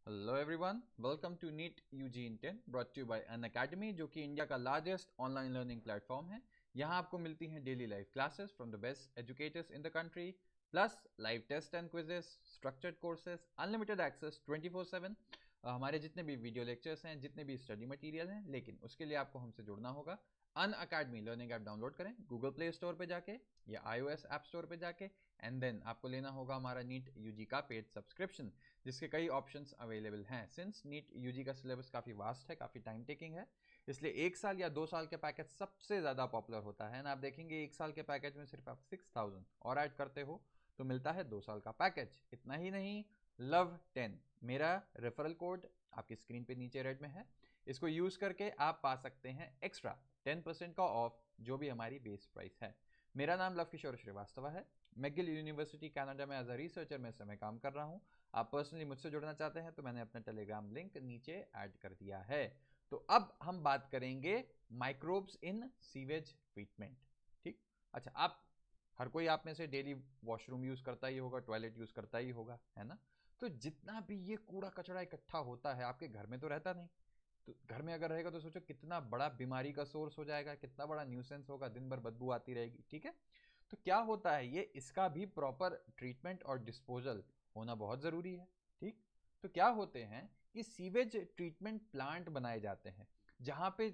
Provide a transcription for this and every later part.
Hello everyone, welcome to NEET UG intent brought you by Unacademy, जो कि India का largest online learning platform है। यहाँ आपको मिलती हैं daily live classes from the best educators in the country, plus live test and quizzes, structured courses, unlimited access 24/7। हमारे जितने भी वीडियो लेक्चर्स हैं, जितने भी स्टडी मटेरियल हैं, लेकिन उसके लिए आपको हमसे जुड़ना होगा। अनअकैडमी लर्निंग ऐप डाउनलोड करें गूगल प्ले स्टोर पर जाके या iOS ऐप स्टोर पर जाके, एंड देन आपको लेना होगा हमारा नीट यूजी का पेड सब्सक्रिप्शन, जिसके कई ऑप्शंस अवेलेबल हैं। सिंस नीट यूजी का सिलेबस काफ़ी वास्ट है, काफ़ी टाइम टेकिंग है, इसलिए 1 साल या 2 साल के पैकेज सबसे ज़्यादा पॉपुलर होता है। आप देखेंगे 1 साल के पैकेज में सिर्फ आप 6000 और ऐड करते हो तो मिलता है 2 साल का पैकेज। इतना ही नहीं, LOVE10 मेरा रेफरल कोड आपकी स्क्रीन पे नीचे रेड में है। इसको यूज़ करके आप पा सकते हैं एक्स्ट्रा 10% का ऑफ, जो भी हमारी बेस प्राइस है। मेरा नाम लव किशोर श्रीवास्तव है। मैगिल यूनिवर्सिटी कनाडा में एज अ रिसर्चर में समय काम कर रहा हूँ। आप पर्सनली मुझसे जुड़ना चाहते हैं तो मैंने अपना टेलीग्राम लिंक नीचे ऐड कर दिया है। तो अब हम बात करेंगे माइक्रोब्स इन सीवेज ट्रीटमेंट। ठीक, अच्छा, आप हर कोई आप में से डेली वॉशरूम यूज़ करता ही होगा, टॉयलेट यूज़ करता ही होगा, है ना। तो जितना भी ये कूड़ा कचरा इकट्ठा होता है, आपके घर में तो रहता नहीं, तो घर में अगर रहेगा तो सोचो कितना बड़ा बीमारी का सोर्स हो जाएगा, कितना बड़ा न्यूसेंस होगा, दिन भर बदबू आती रहेगी। ठीक है, तो क्या होता है, ये इसका भी प्रॉपर ट्रीटमेंट और डिस्पोजल होना बहुत ज़रूरी है। ठीक, तो क्या होते हैं कि सीवेज ट्रीटमेंट प्लांट बनाए जाते हैं, जहाँ पे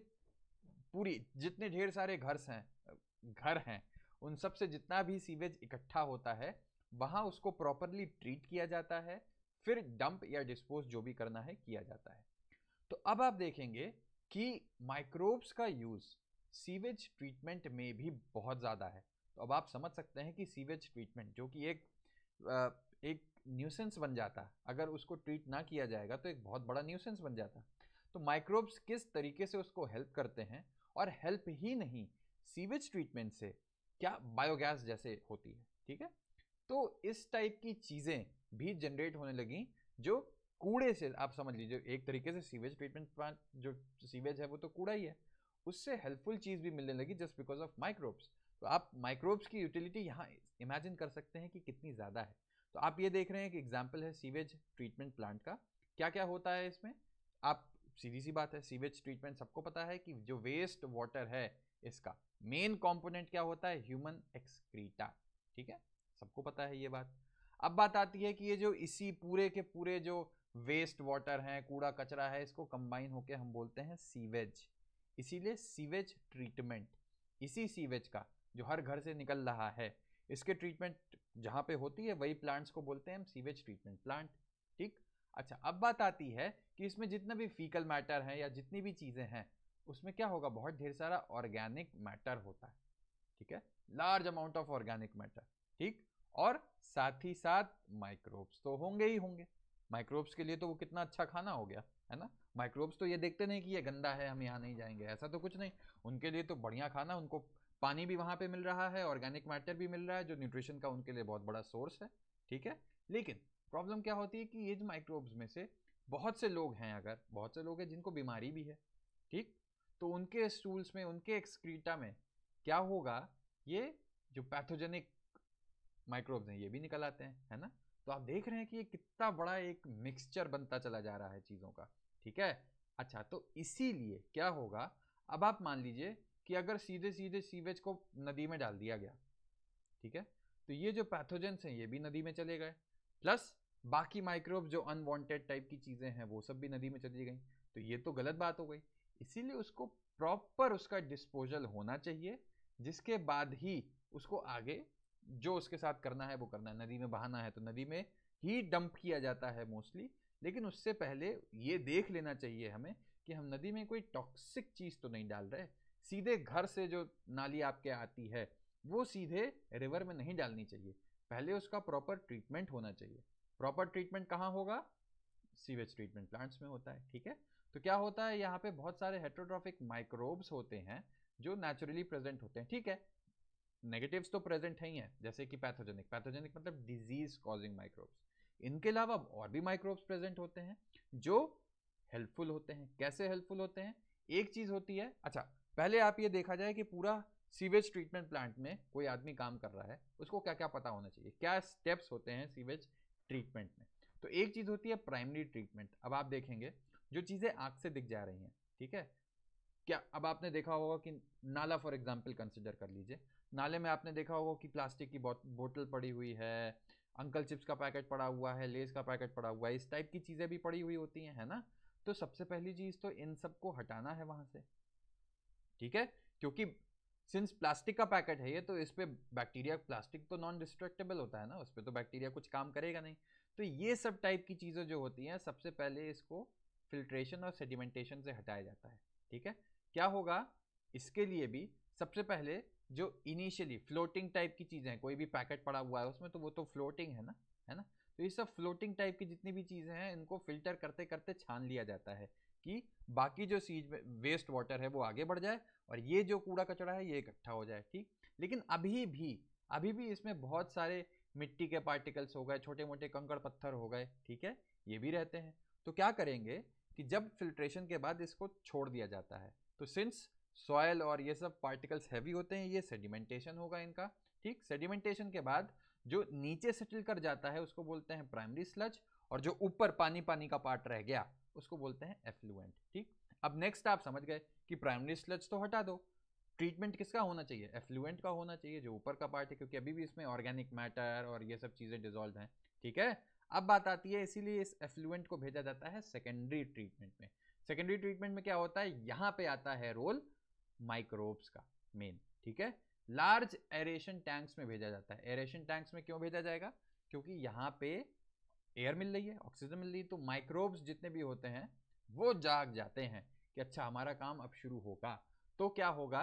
पूरी जितने ढेर सारे घर हैं उन सब से जितना भी सीवेज इकट्ठा होता है, वहाँ उसको प्रॉपरली ट्रीट किया जाता है, फिर डंप या डिस्पोज जो भी करना है किया जाता है। तो अब आप देखेंगे कि माइक्रोब्स का यूज सीवेज ट्रीटमेंट में भी बहुत ज़्यादा है। तो अब आप समझ सकते हैं कि सीवेज ट्रीटमेंट जो कि एक न्यूसेंस बन जाता, अगर उसको ट्रीट ना किया जाएगा तो एक बहुत बड़ा न्यूसेंस बन जाता। तो माइक्रोब्स किस तरीके से उसको हेल्प करते हैं, और हेल्प ही नहीं, सीवेज ट्रीटमेंट से क्या बायोगैस जैसे होती है। ठीक है, तो इस टाइप की चीज़ें भी जनरेट होने लगी, जो कूड़े से, आप समझ लीजिए एक तरीके से सीवेज ट्रीटमेंट प्लांट, जो सीवेज है वो तो कूड़ा ही है, उससे हेल्पफुल चीज़ भी मिलने लगी जस्ट बिकॉज ऑफ माइक्रोब्स। तो आप माइक्रोब्स की यूटिलिटी यहाँ इमेजिन कर सकते हैं कि कितनी ज़्यादा है। तो आप ये देख रहे हैं कि एग्जाम्पल है सीवेज ट्रीटमेंट प्लांट का। क्या क्या होता है इसमें, आप सीधी सी बात है, सीवेज ट्रीटमेंट सबको पता है कि जो वेस्ट वाटर है, इसका मेन कंपोनेंट क्या होता है, ह्यूमन एक्सक्रीटा। ठीक है, सबको पता है ये बात। अब बात आती है कि ये जो इसी पूरे के पूरे जो वेस्ट वाटर है, कूड़ा कचरा है, इसको कंबाइन होके हम बोलते हैं सीवेज। इसीलिए सीवेज ट्रीटमेंट, इसी सीवेज का जो हर घर से निकल रहा है, इसके ट्रीटमेंट जहां पे होती है वही प्लांट्स को बोलते हैं हम सीवेज ट्रीटमेंट प्लांट। ठीक, अच्छा, अब बात आती है कि इसमें जितना भी फीकल मैटर है या जितनी भी चीजें हैं, उसमें क्या होगा, बहुत ढेर सारा ऑर्गेनिक मैटर होता है। ठीक है, large amount of organic matter. ठीक, और साथ ही साथ माइक्रोब्स तो होंगे ही होंगे। माइक्रोब्स के लिए तो वो कितना अच्छा खाना हो गया, है ना। माइक्रोब्स तो ये देखते नहीं कि ये गंदा है, हम यहाँ नहीं जाएंगे, ऐसा तो कुछ नहीं। उनके लिए तो बढ़िया खाना, उनको पानी भी वहाँ पे मिल रहा है, ऑर्गेनिक मैटर भी मिल रहा है, जो न्यूट्रिशन का उनके लिए बहुत बड़ा सोर्स है। ठीक है, लेकिन प्रॉब्लम क्या होती है कि ये जो माइक्रोब्स में से बहुत से लोग हैं, अगर बहुत से लोग हैं जिनको बीमारी भी है, ठीक, तो उनके स्टूल्स में, उनके एक्सक्रीटा में क्या होगा, ये जो पैथोजेनिक माइक्रोब्स हैं ये भी निकल आते हैं, है ना। तो आप देख रहे हैं कि ये कितना बड़ा एक मिक्सचर बनता चला जा रहा है चीज़ों का। ठीक है, अच्छा, तो इसीलिए क्या होगा, अब आप मान लीजिए कि अगर सीधे सीधे सीवेज को नदी में डाल दिया गया, ठीक है, तो ये जो पैथोजेंस हैं ये भी नदी में चले गए, प्लस बाकी माइक्रोब जो अनवांटेड टाइप की चीज़ें हैं वो सब भी नदी में चली गई। तो ये तो गलत बात हो गई। इसीलिए उसको प्रॉपर उसका डिस्पोजल होना चाहिए, जिसके बाद ही उसको आगे जो उसके साथ करना है वो करना है। नदी में बहाना है तो नदी में ही डंप किया जाता है मोस्टली, लेकिन उससे पहले ये देख लेना चाहिए हमें कि हम नदी में कोई टॉक्सिक चीज़ तो नहीं डाल रहे। सीधे घर से जो नाली आपके आती है वो सीधे रिवर में नहीं डालनी चाहिए, पहले उसका प्रॉपर ट्रीटमेंट होना चाहिए। प्रॉपर ट्रीटमेंट कहाँ होगा, सीवेज ट्रीटमेंट प्लांट्स में होता है। ठीक है, तो क्या होता है, यहाँ पे बहुत सारे हेट्रोट्रॉफिक माइक्रोब्स होते हैं जो नेचुरली प्रेजेंट होते हैं। ठीक है, नेगेटिव्स तो प्रेजेंट है ही है, जैसे कि पैथोजेनिक, पैथोजेनिक मतलब डिजीज कॉजिंग माइक्रोब्स। इनके अलावा और भी माइक्रोब्स प्रेजेंट होते हैं जो हेल्पफुल होते हैं। कैसे हेल्पफुल होते हैं, एक चीज होती है, अच्छा, पहले आप ये देखा जाए कि पूरा सीवेज ट्रीटमेंट प्लांट में कोई आदमी काम कर रहा है, उसको क्या क्या पता होना चाहिए, क्या स्टेप्स होते हैं सीवेज ट्रीटमेंट में। तो एक चीज़ होती है प्राइमरी ट्रीटमेंट। अब आप देखेंगे जो चीज़ें आँख से दिख जा रही हैं, ठीक है, क्या अब आपने देखा होगा कि नाला फॉर एग्जाम्पल कंसिडर कर लीजिए, नाले में आपने देखा होगा कि प्लास्टिक की बोतल पड़ी हुई है, अंकल चिप्स का पैकेट पड़ा हुआ है, लेस का पैकेट पड़ा हुआ है, इस टाइप की चीज़ें भी पड़ी हुई होती हैं, है ना। तो सबसे पहली चीज़ तो इन सबको हटाना है वहाँ से, ठीक है, क्योंकि सिंस प्लास्टिक का पैकेट है ये, तो इस पे बैक्टीरिया, प्लास्टिक तो नॉन डिस्ट्रक्टेबल होता है ना, उस पर तो बैक्टीरिया कुछ काम करेगा नहीं। तो ये सब टाइप की चीज़ें जो होती हैं सबसे पहले इसको फिल्ट्रेशन और सेडिमेंटेशन से हटाया जाता है, ठीक है। क्या होगा इसके लिए भी, सबसे पहले जो इनिशियली फ्लोटिंग टाइप की चीज़ें हैं, कोई भी पैकेट पड़ा हुआ है उसमें, तो वो तो फ्लोटिंग है ना। तो ये सब फ्लोटिंग टाइप की जितनी भी चीज़ें हैं इनको फिल्टर करते करते छान लिया जाता है कि बाकी जो सीज में वेस्ट वाटर है वो आगे बढ़ जाए और ये जो कूड़ा कचरा है ये इकट्ठा हो जाए, ठीक। लेकिन अभी भी इसमें बहुत सारे मिट्टी के पार्टिकल्स हो गए, छोटे मोटे कंकड़ पत्थर हो गए, ठीक है, ये भी रहते हैं। तो क्या करेंगे कि जब फिल्ट्रेशन के बाद इसको छोड़ दिया जाता है, तो सिंस सॉयल और ये सब पार्टिकल्स हैवी होते हैं, ये सेडिमेंटेशन होगा इनका, ठीक। सेडिमेंटेशन के बाद जो नीचे सेटल कर जाता है उसको बोलते हैं प्राइमरी स्लज, और जो ऊपर पानी पानी का पार्ट रह गया उसको बोलते हैं एफ्लुएंट, ठीक। अब नेक्स्ट आप समझ गए कि प्राइमरी स्लज तो हटा दो, ट्रीटमेंट किसका होना चाहिए, एफ्लुएंट का होना चाहिए, जो ऊपर का पार्ट है, क्योंकि अभी भी इसमें ऑर्गेनिक मैटर और ये सब चीज़ें डिजॉल्व हैं, ठीक है। अब बात आती है, इसीलिए इस एफ्लुएंट को भेजा जाता है सेकेंडरी ट्रीटमेंट में। सेकेंडरी ट्रीटमेंट में क्या होता है, यहाँ पे आता है रोल माइक्रोब्स का मेन, ठीक है। लार्ज एरेशन टैंक्स में भेजा जाता है। एरेशन टैंक्स में क्यों भेजा जाएगा, क्योंकि यहाँ पे एयर मिल रही है, ऑक्सीजन मिल रही है, तो माइक्रोब्स जितने भी होते हैं वो जाग जाते हैं कि अच्छा हमारा काम अब शुरू होगा। तो क्या होगा,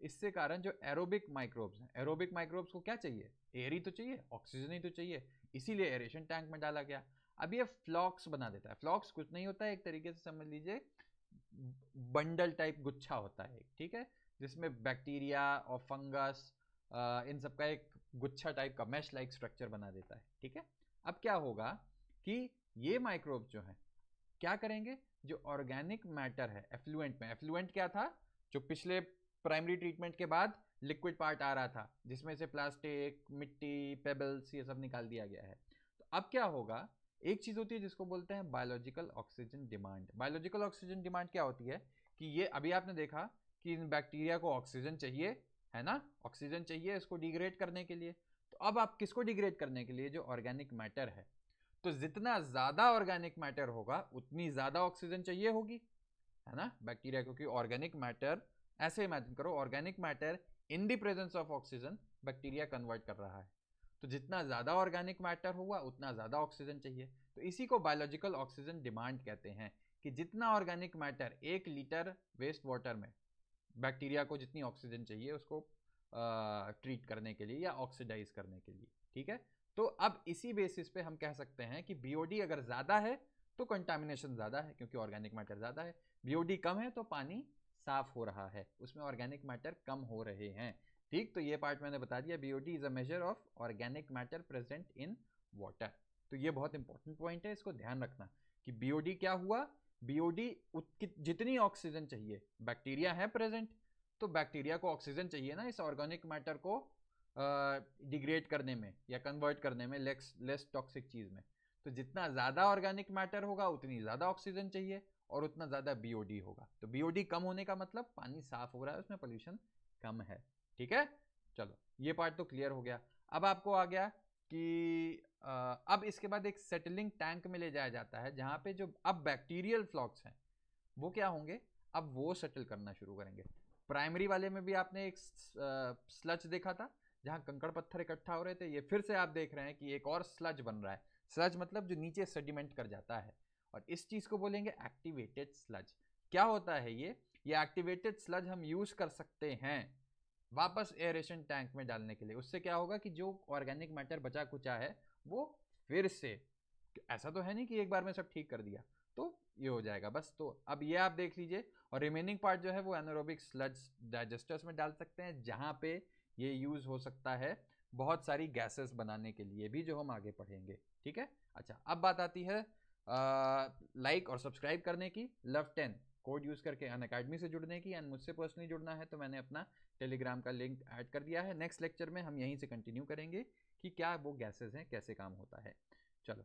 इससे कारण जो एरोबिक माइक्रोब्स हैं, एरोबिक माइक्रोब्स को क्या चाहिए, एयर ही तो चाहिए, ऑक्सीजन ही तो चाहिए, इसीलिए एरेशन टैंक में डाला गया। अब ये फ्लॉक्स बना देता है। फ्लॉक्स कुछ नहीं होता है, एक तरीके से समझ लीजिए बंडल टाइप गुच्छा होता है, ठीक है, जिसमें बैक्टीरिया और फंगस इन सब का एक गुच्छा टाइप का मैश लाइक स्ट्रक्चर बना देता है, ठीक है। अब क्या होगा कि ये माइक्रोब जो है क्या करेंगे, जो ऑर्गेनिक मैटर है एफ्लुएंट में, एफ्लुएंट क्या था, जो पिछले प्राइमरी ट्रीटमेंट के बाद लिक्विड पार्ट आ रहा था जिसमें से प्लास्टिक, मिट्टी, पेबल्स ये सब निकाल दिया गया है। तो अब क्या होगा, एक चीज़ होती है जिसको बोलते हैं biological oxygen demand. Biological oxygen demand क्या होती है कि ये अभी आपने देखा कि इन बैक्टीरिया को ऑक्सीजन चाहिए, है ना, ऑक्सीजन चाहिए इसको डिग्रेड करने के लिए। तो अब आप किसको डिग्रेड करने के लिए, जो ऑर्गेनिक मैटर है, तो जितना ज़्यादा ऑर्गेनिक मैटर होगा उतनी ज़्यादा ऑक्सीजन चाहिए होगी, है ना, बैक्टीरिया, क्योंकि ऑर्गेनिक मैटर, ऐसे इमेजिन करो organic matter in the presence of oxygen bacteria convert कर रहा है, तो जितना ज़्यादा ऑर्गेनिक मैटर होगा उतना ज़्यादा ऑक्सीजन चाहिए। तो इसी को बायोलॉजिकल ऑक्सीजन डिमांड कहते हैं कि जितना organic matter 1 litre waste water में बैक्टीरिया को जितनी ऑक्सीजन चाहिए उसको ट्रीट करने के लिए या ऑक्सीडाइज करने के लिए, ठीक है। तो अब इसी बेसिस पे हम कह सकते हैं कि बीओडी अगर ज़्यादा है तो कंटामिनेशन ज़्यादा है, क्योंकि ऑर्गेनिक मैटर ज़्यादा है। बीओडी कम है तो पानी साफ हो रहा है, उसमें ऑर्गेनिक मैटर कम हो रहे हैं, ठीक। तो ये पार्ट मैंने बता दिया, BOD is a measure of organic matter present in water. तो ये बहुत इंपॉर्टेंट पॉइंट है, इसको ध्यान रखना कि बीओडी क्या हुआ, बीओडी जितनी ऑक्सीजन चाहिए, बैक्टीरिया है प्रेजेंट, तो बैक्टीरिया को ऑक्सीजन चाहिए ना इस ऑर्गेनिक मैटर को डिग्रेड करने में या कन्वर्ट करने में, लेस टॉक्सिक चीज़ में। तो जितना ज़्यादा ऑर्गेनिक मैटर होगा उतनी ज़्यादा ऑक्सीजन चाहिए और उतना ज़्यादा बीओडी होगा। तो बीओडी कम होने का मतलब पानी साफ हो रहा है, उसमें पोल्यूशन कम है, ठीक है। चलो ये पार्ट तो क्लियर हो गया। अब आपको आ गया कि अब इसके बाद एक सेटलिंग टैंक में ले जाया जाता है, जहाँ पे जो अब बैक्टीरियल फ्लॉक्स हैं वो क्या होंगे, अब वो सेटल करना शुरू करेंगे। प्राइमरी वाले में भी आपने एक स्लज देखा था जहाँ कंकड़ पत्थर इकट्ठा हो रहे थे, ये फिर से आप देख रहे हैं कि एक और स्लज बन रहा है। स्लज मतलब जो नीचे सेडिमेंट कर जाता है, और इस चीज़ को बोलेंगे एक्टिवेटेड स्लज। क्या होता है ये एक्टिवेटेड स्लज हम यूज़ कर सकते हैं वापस एयरेशन टैंक में डालने के लिए। उससे क्या होगा कि जो ऑर्गेनिक मैटर बचा कुचा है वो फिर से, ऐसा तो है नहीं कि एक बार में सब ठीक कर दिया, तो ये हो जाएगा बस। तो अब ये आप देख लीजिए, और रिमेनिंग पार्ट जो है वो एनारोबिक स्लज डाइजेस्टर्स में डाल सकते हैं, जहाँ पे ये यूज़ हो सकता है बहुत सारी गैसेस बनाने के लिए भी, जो हम आगे पढ़ेंगे, ठीक है। अच्छा, अब बात आती है लाइक और सब्सक्राइब करने की, लव10 कोड यूज़ करके अनअकैडमी से जुड़ने की, एंड मुझसे पर्सनली जुड़ना है तो मैंने अपना टेलीग्राम का लिंक ऐड कर दिया है। नेक्स्ट लेक्चर में हम यहीं से कंटिन्यू करेंगे कि क्या वो गैसेस हैं, कैसे काम होता है। चलो